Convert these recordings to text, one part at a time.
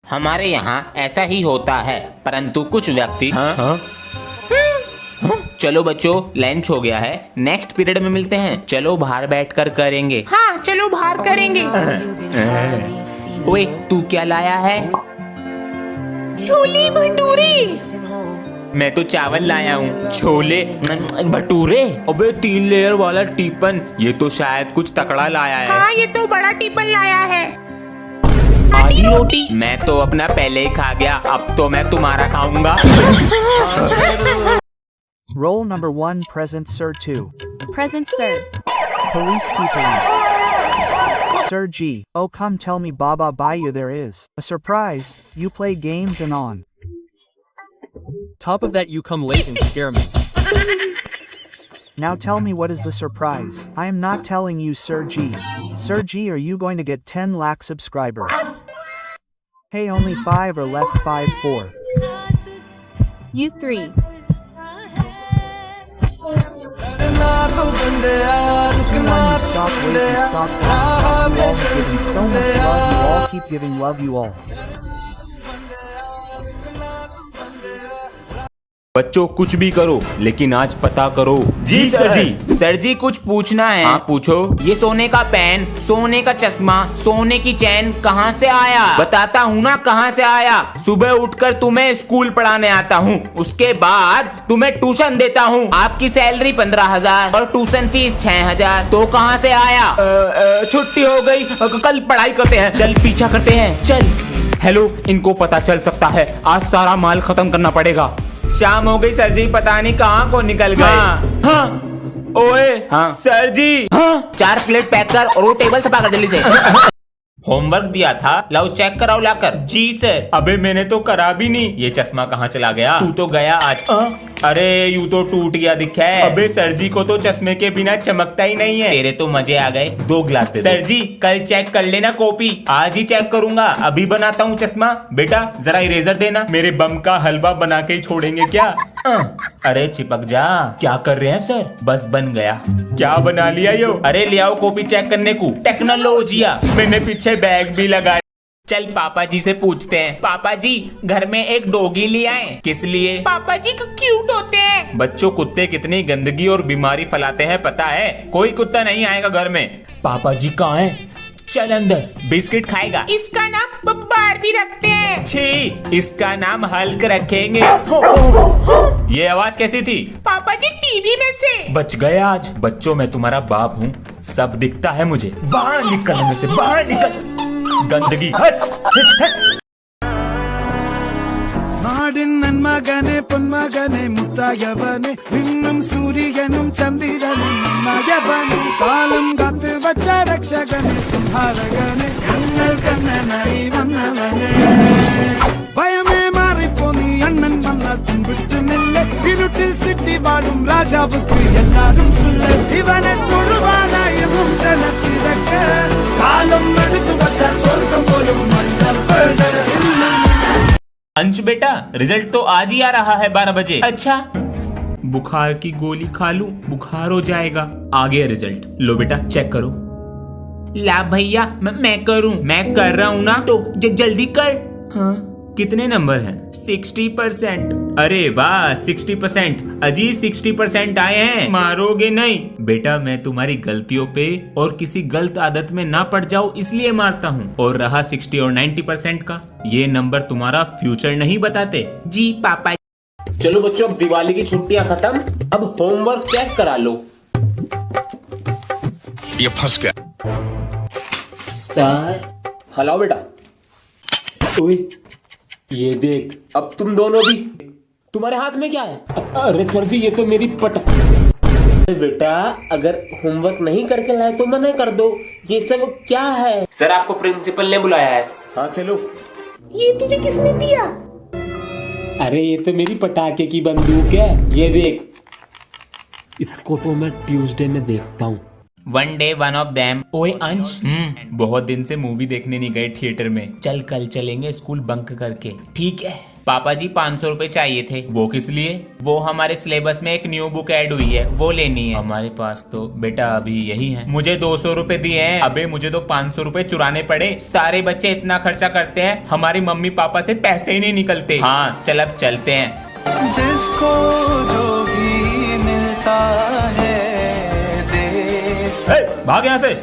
हमारे यहाँ ऐसा ही होता है, परंतु कुछ व्यक्ति चलो बच्चों, लंच हो गया है, नेक्स्ट पीरियड में मिलते हैं। चलो बाहर बैठकर करेंगे। हाँ चलो बाहर करेंगे। ओए तू क्या लाया है? छोले भटूरे। मैं तो चावल लाया हूँ। छोले भटूरे? अबे 3 लेयर वाला टिफिन, ये तो शायद कुछ तकड़ा लाया है। हाँ ये तो बड़ा टिफिन लाया है। आधी रोटी? मैं तो अपना पहले ही खा गया, अब तो मैं तुम्हारा खाऊंगा। Roll number 1 present Sir 2. Present, sir. Police key police. Sir G. Oh come tell me Baba Bayou there is a surprise. You play games and on. Top of that you come late and scare me. Now tell me what is the surprise. I am not telling you Sir G. Sir G are you going to get 10 lakh subscribers? Hey only 5 are left 5 4. You 3. To one you stop wait you stop that stop you all have given so much love you all keep giving love you all. बच्चों कुछ भी करो लेकिन आज पता करो। जी sir जी। Sir जी कुछ पूछना है। हाँ पूछो। ये सोने का पेन, सोने का चश्मा, सोने की चैन कहाँ से आया? बताता हूँ ना कहाँ से आया। सुबह उठकर तुम्हें स्कूल पढ़ाने आता हूँ, उसके बाद तुम्हें ट्यूशन देता हूँ। आपकी सैलरी 15,000 और ट्यूशन फीस 6,000, तो कहाँ से आया? छुट्टी हो गई, कल पढ़ाई करते हैं। चल पीछा करते हैं, चल। हेलो, इनको पता चल सकता है, आज सारा माल खत्म करना पड़ेगा। शाम हो गई सर जी, पता नहीं कहाँ को निकल गए। हाँ। ओए हाँ। सर जी हाँ। 4 प्लेट पैक कर और वो टेबल सफा कर जल्दी से। होमवर्क दिया था, लाओ चेक कराओ लाकर। जी सर। अबे मैंने तो करा भी नहीं। ये चश्मा कहाँ चला गया? तू तो गया आज। अरे यूं तो टूट गया दिखा है। अबे सर जी को तो चश्मे के बिना चमकता ही नहीं है। तेरे तो मजे आ गए। 2 गिलास दे दो। सर जी कल चेक कर लेना कॉपी, आज ही चेक करूंगा। अभी बनाता हूँ चश्मा। बेटा जरा इरेजर देना, मेरे बम का हलवा बना के ही छोड़ेंगे क्या? अरे चिपक जा। क्या कर रहे हैं सर? बस बन गया। क्या बना लिया यो? अरे ले आओ कॉपी चेक करने को। टेक्नोलॉजिया। मैंने पीछे बैग भी लगाया। चल पापा जी से पूछते हैं। पापा जी घर में एक डॉगी ले आए। किस लिए? पापा जी क्यूट होते हैं। बच्चों कुत्ते कितनी गंदगी और बीमारी फैलाते हैं पता है? कोई कुत्ता नहीं आएगा घर में। पापा जी कहाँ हैं? चल अंदर। बिस्किट खाएगा? इसका नाम बारबी रखते हैं। छी, इसका नाम हल्क रखेंगे। ये आवाज कैसी थी? पापा जी टीवी में से। बच गए आज। बच्चों मैं तुम्हारा बाप हूँ, सब दिखता है मुझे। बाहर निकल में से, बाहर निकल। गंदगी हट। நாடின் நன்மகனே பொன்மகனே முத்தாயவனே இன்னும் சூரியனும் சந்திரனும் நன்னாயவனே காலம் காத்து வச்ச ரக்ஷகனே சிம்ஹாரகனே எங்கள் கண்ணனாய் வந்தவனே பயமே மாறிப்போ நீ அண்ணன் வந்தால் தும்பிட்டு நெல்ல இருட்டில் சிட்டி வாழும் ராஜாவுக்கு எல்லாரும் சொல்ல இவனை தொழுவானாயும் ஜனத்திறக்க காலம் எடுத்து வச்சால் சொர்க்கம் போலும் மன்னர் अंश बेटा रिजल्ट तो आज ही आ रहा है 12 बजे। अच्छा बुखार की गोली खा लूं, बुखार हो जाएगा। आ गया रिजल्ट, लो बेटा चेक करो। ला भैया मैं करूं? मैं कर रहा हूं ना, तो जल्दी कर। हाँ कितने नंबर हैं? 60%। अरे वाह 60%। अजी 60% आए हैं, मारोगे नहीं? बेटा मैं तुम्हारी गलतियों पे और किसी गलत आदत में ना पड़ जाऊं इसलिए मारता हूँ। और रहा 60 और 90% का, ये नंबर तुम्हारा फ्यूचर नहीं बताते। जी पापा। चलो बच्चों अब दिवाली की छुट्टियां खत्म, अब होमवर्क चेक करा लो। ये फंस गया। सर हलाओ बेटा। ओए ये देख, अब तुम दोनों भी। तुम्हारे हाथ में क्या है? अरे सर जी ये तो मेरी पट। बेटा अगर होमवर्क नहीं करके लाए तो मना कर दो। ये सब क्या है? सर आपको प्रिंसिपल ने बुलाया है। हाँ चलो। ये तुझे किसने दिया? अरे ये तो मेरी पटाखे की बंदूक है, ये देख। इसको तो मैं ट्यूसडे में देखता हूँ। One day one of them. ओए अंश, बहुत दिन से मूवी देखने नहीं गए थिएटर में। चल कल चलेंगे स्कूल बंक करके। ठीक है। पापा जी 500 रुपए चाहिए थे। वो किस लिए? वो हमारे सिलेबस में एक न्यू बुक ऐड हुई है, वो लेनी है। हमारे पास तो बेटा अभी यही है। मुझे 200 रुपए दिए हैं। अबे मुझे तो 500 रुपए चुराने पड़े। सारे बच्चे इतना खर्चा करते हैं, हमारी मम्मी पापा से पैसे ही नहीं निकलते। हाँ चल अब चलते हैं। जिसको जो भी मिलता है देश भाग यहाँ से।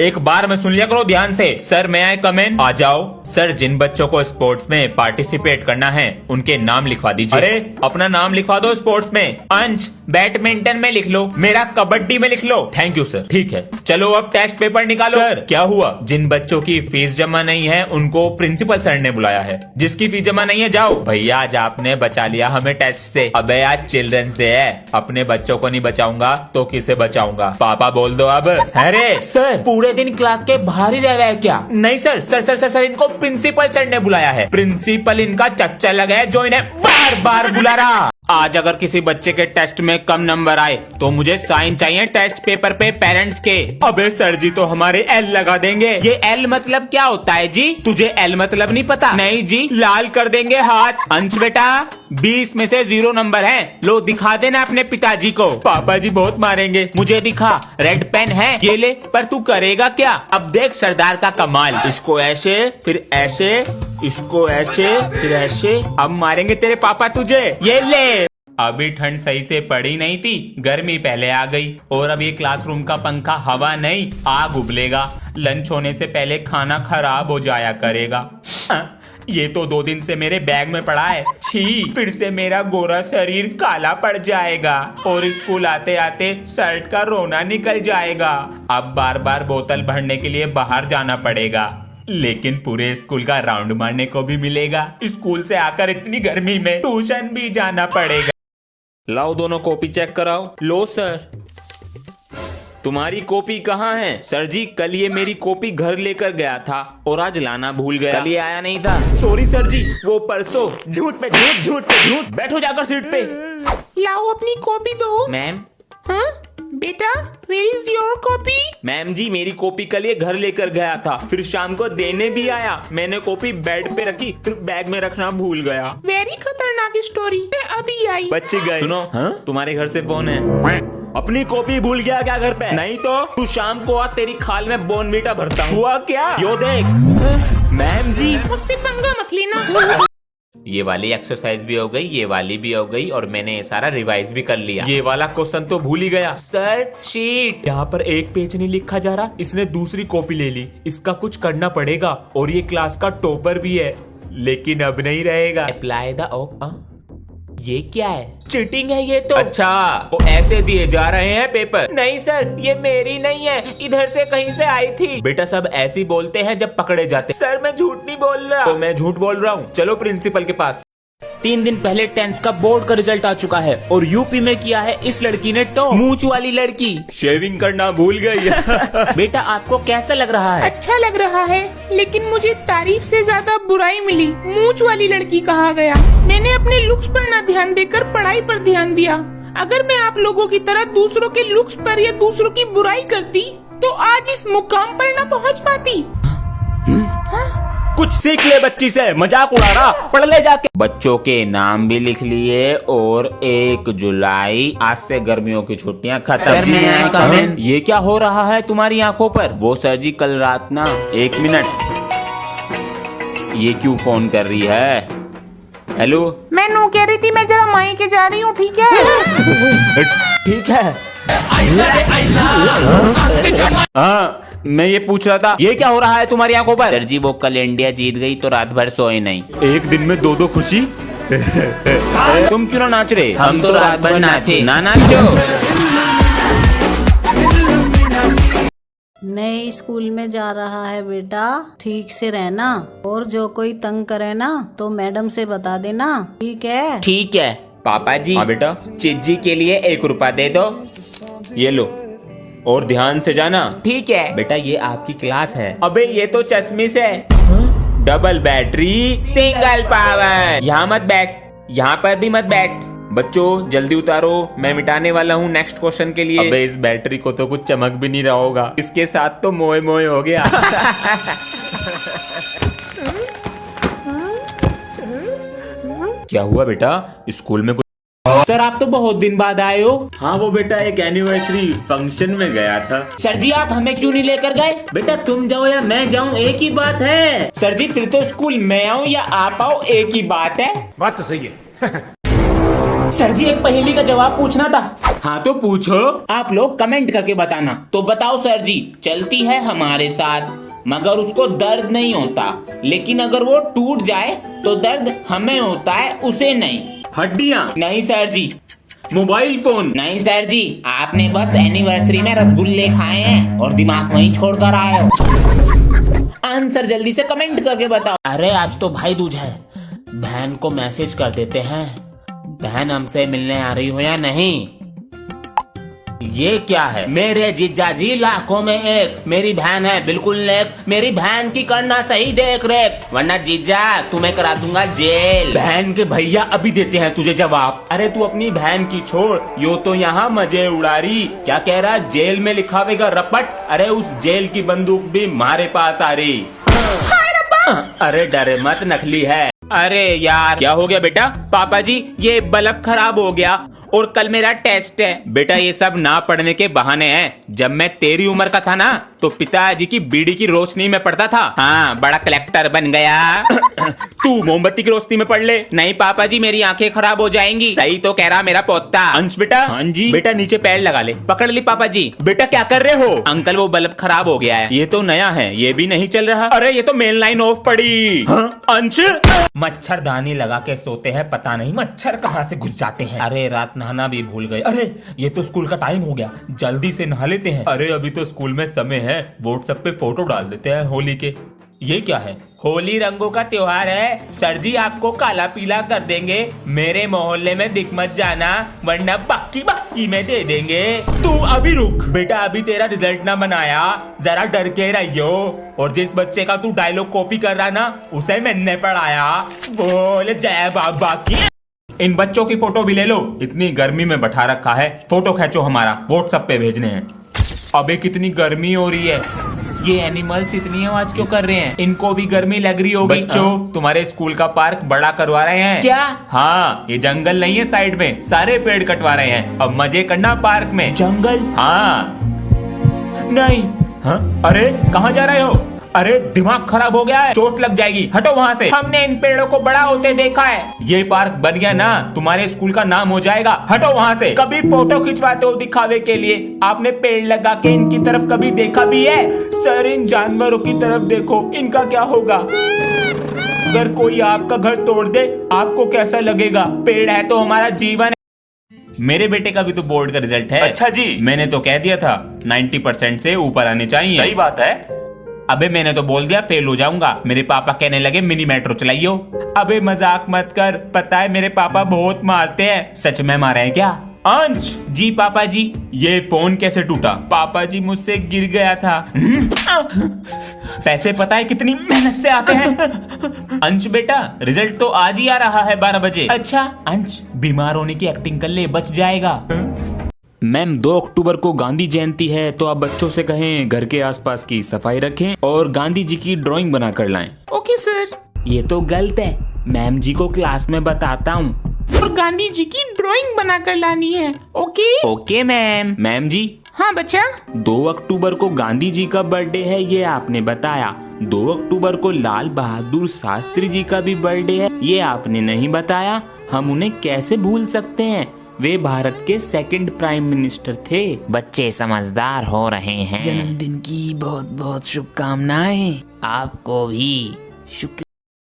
एक बार में सुन लिया करो ध्यान से। सर मैं आए कमेंट। आ जाओ। सर जिन बच्चों को स्पोर्ट्स में पार्टिसिपेट करना है उनके नाम लिखवा दीजिए। अरे अपना नाम लिखवा दो स्पोर्ट्स में। अंश बैडमिंटन में लिख लो, मेरा कबड्डी में लिख लो। Thank you sir. ठीक है चलो अब टेस्ट पेपर निकालो। सर क्या हुआ? जिन बच्चों की फीस जमा नहीं है उनको प्रिंसिपल सर ने बुलाया है। जिसकी फीस जमा नहीं है जाओ। भैया आज आपने बचा लिया हमें टेस्ट से। अबे आज चिल्ड्रंस डे है, अपने बच्चों को नहीं बचाऊंगा तो किसे बचाऊंगा? पापा बोल दो अब। अरे सर पूरे दिन क्लास के बाहर ही रह रहा है क्या? नहीं sir sir sir sir, sir इनको प्रिंसिपल सर ने बुलाया है। प्रिंसिपल इनका चच्चा लगा है जो इन्हें बार बार बुला रहा। आज अगर किसी बच्चे के टेस्ट में कम नंबर आए तो मुझे साइन चाहिए टेस्ट पेपर पे पेरेंट्स के। अबे सर जी तो हमारे एल लगा देंगे। ये एल मतलब क्या होता है जी? तुझे एल मतलब नहीं पता? नहीं जी लाल कर देंगे हाथ। अंश बेटा 20 में से 0 नंबर है, लो दिखा देना अपने पिताजी को। पापा जी बहुत मारेंगे। मुझे दिखा, रेड पेन है ये ले। पर तू करेगा क्या? अब देख सरदार का कमाल। इसको ऐसे फिर ऐसे, इसको ऐसे फिर ऐसे। अब मारेंगे तेरे पापा तुझे। ये ले। अभी ठंड सही से पड़ी नहीं थी, गर्मी पहले आ गई और अब ये क्लासरूम का पंखा हवा नहीं आग उबलेगा। लंच होने से पहले खाना खराब हो जाया करेगा। ये तो 2 दिन से मेरे बैग में पड़ा है। छी, फिर से मेरा गोरा शरीर काला पड़ जाएगा और स्कूल आते आते शर्ट का रोना निकल जाएगा। अब बार बार बोतल भरने के लिए बाहर जाना पड़ेगा, लेकिन पूरे स्कूल का राउंड मारने को भी मिलेगा। स्कूल से आकर इतनी गर्मी में ट्यूशन भी जाना पड़ेगा। लाओ दोनों कॉपी चेक कराओ। लो सर। तुम्हारी कॉपी कहाँ है? सर जी कल ये मेरी कॉपी घर लेकर गया था और आज लाना भूल गया। कल ये आया नहीं था। सॉरी सर जी, वो परसों। झूठ पे झूठ, झूठ पे झूठ। बैठो जाकर सीट पे। लाओ अपनी कॉपी दो। मैम। हाँ बेटा, where is your copy? Ma'am जी मेरी कॉपी कल ये घर लेकर गया था, फिर शाम को देने भी आया। मैंने कॉपी बेड पे रखी, फिर बैग में रखना भूल गया। वेरी खतरनाक स्टोरी। अभी आई। बच्चे गए। सुनो हाँ? तुम्हारे घर से फोन है। अपनी कॉपी भूल गया क्या घर पे? नहीं तो तू शाम को आ, तेरी खाल में बोनवीटा भरता हूँ। हुआ क्या? यो देख। मैम जी मुझसे पंगा मत लेना। ये वाली एक्सरसाइज भी हो गई, ये वाली भी हो गई और मैंने ये सारा रिवाइज भी कर लिया। ये वाला क्वेश्चन तो भूल ही गया। सर शीट यहाँ पर एक पेज नहीं लिखा जा रहा, इसने दूसरी कॉपी ले ली। इसका कुछ करना पड़ेगा और ये क्लास का टॉपर भी है, लेकिन अब नहीं रहेगा। अप्लाई द ये क्या है? चीटिंग है ये तो। अच्छा वो ऐसे दिए जा रहे हैं पेपर? नहीं सर ये मेरी नहीं है, इधर से कहीं से आई थी। बेटा सब ऐसे बोलते हैं जब पकड़े जाते। सर मैं झूठ नहीं बोल रहा। तो मैं झूठ बोल रहा हूँ। चलो प्रिंसिपल के पास। 3 दिन पहले 10th का बोर्ड का रिजल्ट आ चुका है और यूपी में किया है इस लड़की ने टॉप। मूंछ वाली लड़की शेविंग करना भूल गई। बेटा आपको कैसा लग रहा है? अच्छा लग रहा है, लेकिन मुझे तारीफ से ज्यादा बुराई मिली। मूंछ वाली लड़की कहा गया। मैंने अपने लुक्स पर न ध्यान देकर पढ़ाई पर ध्यान दिया। अगर मैं आप लोगों की तरह दूसरों के लुक्स पर या दूसरों की बुराई करती तो आज इस मुकाम पर न पहुंच पाती। कुछ सीख ले बच्ची से, मजाक उड़ा रहा। पढ़ ले जाके। बच्चों के नाम भी लिख लिए और 1 जुलाई आज से गर्मियों की छुट्टियां खत्म। ये क्या हो रहा है तुम्हारी आंखों पर? वो सर जी कल रात ना। 1 मिनट, ये क्यों फोन कर रही है? हेलो। मैं नो कह रही थी, मैं जरा माई के जा रही हूँ। ठीक है? ठीक है। हाँ मैं ये पूछ रहा था ये क्या हो रहा है तुम्हारी आंखों पर? सर जी वो कल इंडिया जीत गई तो रात भर सोए नहीं। एक दिन में 2 खुशी। तुम क्यों ना नाच रहे? हम तो रात भर नाचे। ना नाचो। नए स्कूल में जा रहा है बेटा, ठीक से रहना और जो कोई तंग करे ना तो मैडम से बता देना। ठीक है? ठीक है पापा जी। हाँ बेटा चिज्जी के लिए 1 रुपया दे दो। ये लो और ध्यान से जाना। ठीक है बेटा। ये आपकी क्लास है। अबे ये तो चश्मिश है। Double battery single power. यहाँ मत बैठ, यहाँ पर भी मत बैठ। बच्चों जल्दी उतारो, मैं मिटाने वाला हूँ नेक्स्ट क्वेश्चन के लिए। अबे इस बैटरी को तो कुछ चमक भी नहीं रहा होगा, इसके साथ तो मोए मोए हो गया। क्या हुआ बेटा, स्कूल में कुछ? सर आप तो बहुत दिन बाद आए हो। हाँ वो बेटा एक एनिवर्सरी फंक्शन में गया था। सर जी आप हमें क्यों नहीं लेकर गए? बेटा तुम जाओ या मैं जाऊँ एक ही बात है। सर जी फिर तो स्कूल मैं आऊँ या आप आओ एक ही बात है। बात तो सही है। सर जी एक पहेली का जवाब पूछना था। हाँ तो पूछो। आप लोग कमेंट करके बताना। तो बताओ सर जी, चलती है हमारे साथ मगर उसको दर्द नहीं होता, लेकिन अगर वो टूट जाए तो दर्द हमें होता है उसे नहीं। हड्डियाँ? नहीं सर जी। Mobile phone? नहीं सर जी, आपने बस एनिवर्सरी में रसगुल्ले खाए हैं और दिमाग वहीं छोड़कर आए हो। आंसर जल्दी से कमेंट करके बताओ। अरे आज तो भाई दूज है, बहन को मैसेज कर देते हैं, बहन हमसे मिलने आ रही हो या नहीं। ये क्या है? मेरे जीजा जी लाखों में एक, मेरी बहन है बिल्कुल नेक, मेरी बहन की करना सही देख रेख, वरना जीजा तुम्हें करा दूंगा जेल। बहन के भैया अभी देते हैं तुझे जवाब। अरे तू अपनी बहन की छोड़, यो तो यहाँ मजे उड़ा रही। क्या कह रहा, जेल में लिखावेगा रपट? अरे उस जेल की बंदूक भी हमारे पास आ रही। अरे डरे मत, नकली है। अरे यार क्या हो गया बेटा? पापा जी ये बल्ब खराब हो गया और कल मेरा टेस्ट है। बेटा ये सब ना पढ़ने के बहाने हैं। जब मैं तेरी उम्र का था ना तो पिताजी की बीड़ी की रोशनी में पढ़ता था। हाँ बड़ा कलेक्टर बन गया। तू मोमबत्ती की रोशनी में पढ़ ले। नहीं पापा जी मेरी आंखें खराब हो जाएंगी। सही तो कह रहा मेरा पोता। अंश बेटा। हाँ जी बेटा नीचे पैर लगा ले। पकड़ ली पापा जी। बेटा क्या कर रहे हो? अंकल वो बल्ब खराब हो गया है। ये तो नया है, ये भी नहीं चल रहा। अरे ये तो मेन लाइन ऑफ पड़ी। अंश मच्छरदानी लगा के सोते हैं, पता नहीं मच्छर कहाँ से घुस जाते हैं। अरे रात नहाना भी भूल गए। अरे ये तो स्कूल का टाइम हो गया, जल्दी से नहा लेते हैं। अरे अभी तो स्कूल में समय है, व्हाट्सएप पे फोटो डाल देते हैं होली के। ये क्या है? होली रंगों का त्योहार है। सर जी आपको काला पीला कर देंगे, मेरे मोहल्ले में दिख मत जाना वरना बक्की बक्की में दे देंगे। तू अभी रुक बेटा, अभी तेरा रिजल्ट ना बनाया, जरा डर के रहियो। और जिस बच्चे का तू डायलॉग कॉपी कर रहा ना उसे मैंने पढ़ाया। बोल जय बाबा की। इन बच्चों की फोटो भी ले लो, इतनी गर्मी में बैठा रखा है। फोटो खींचो, हमारा व्हाट्सएप पे भेजने हैं। अबे कितनी गर्मी हो रही है। ये एनिमल्स इतनी आवाज क्यों कर रहे हैं? इनको भी गर्मी लग रही होगी। बच्चों तुम्हारे स्कूल का पार्क बड़ा करवा रहे हैं क्या? हाँ ये जंगल नहीं है, साइड में सारे पेड़ कटवा रहे हैं। अब मजे करना पार्क में। जंगल? हाँ नहीं। हाँ अरे कहाँ जा रहे हो? अरे दिमाग खराब हो गया है, चोट लग जाएगी, हटो वहाँ से। हमने इन पेड़ों को बड़ा होते देखा है। ये पार्क बन गया ना तुम्हारे स्कूल का नाम हो जाएगा, हटो वहाँ से। कभी फोटो खिंचवाते हो दिखावे के लिए, आपने पेड़ लगा के इनकी तरफ कभी देखा भी है? सर इन जानवरों की तरफ देखो, इनका क्या होगा? अगर कोई आपका घर तोड़ दे आपको कैसा लगेगा? पेड़ है तो हमारा जीवन है। मेरे बेटे का भी तो बोर्ड का रिजल्ट है। अच्छा जी। मैंने तो कह दिया था 90% से ऊपर आने चाहिए। सही बात है। अबे मैंने तो बोल दिया फेल हो जाऊंगा। मेरे पापा कहने लगे मिनी मेट्रो चलाइयो। अबे मजाक मत कर, पता है मेरे पापा बहुत मारते हैं। सच में मारे हैं क्या? अंश जी पापा जी। ये फोन कैसे टूटा? पापा जी मुझसे गिर गया था। पैसे पता है कितनी मेहनत से आते हैं। अंश बेटा रिजल्ट तो आज ही आ रहा है 12 बजे। अच्छा अंश बीमार होने की एक्टिंग कर ले, बच जाएगा। मैम 2 अक्टूबर को गांधी जयंती है तो आप बच्चों से कहें घर के आसपास की सफाई रखें और गांधी जी की ड्राइंग बना कर लाएं। Okay sir. ये तो गलत है, मैम जी को क्लास में बताता हूँ। और गांधी जी की ड्राइंग बना कर लानी है। Okay okay ma'am. मैम जी। हाँ बच्चा। 2 अक्टूबर को गांधी जी का बर्थडे है ये आपने बताया, 2 अक्टूबर को लाल बहादुर शास्त्री जी का भी बर्थडे है ये आपने नहीं बताया। हम उन्हें कैसे भूल सकते हैं, वे भारत के 2nd प्राइम मिनिस्टर थे। बच्चे समझदार हो रहे हैं। जन्मदिन की बहुत बहुत शुभकामनाएं। आपको भी शुक्रिया।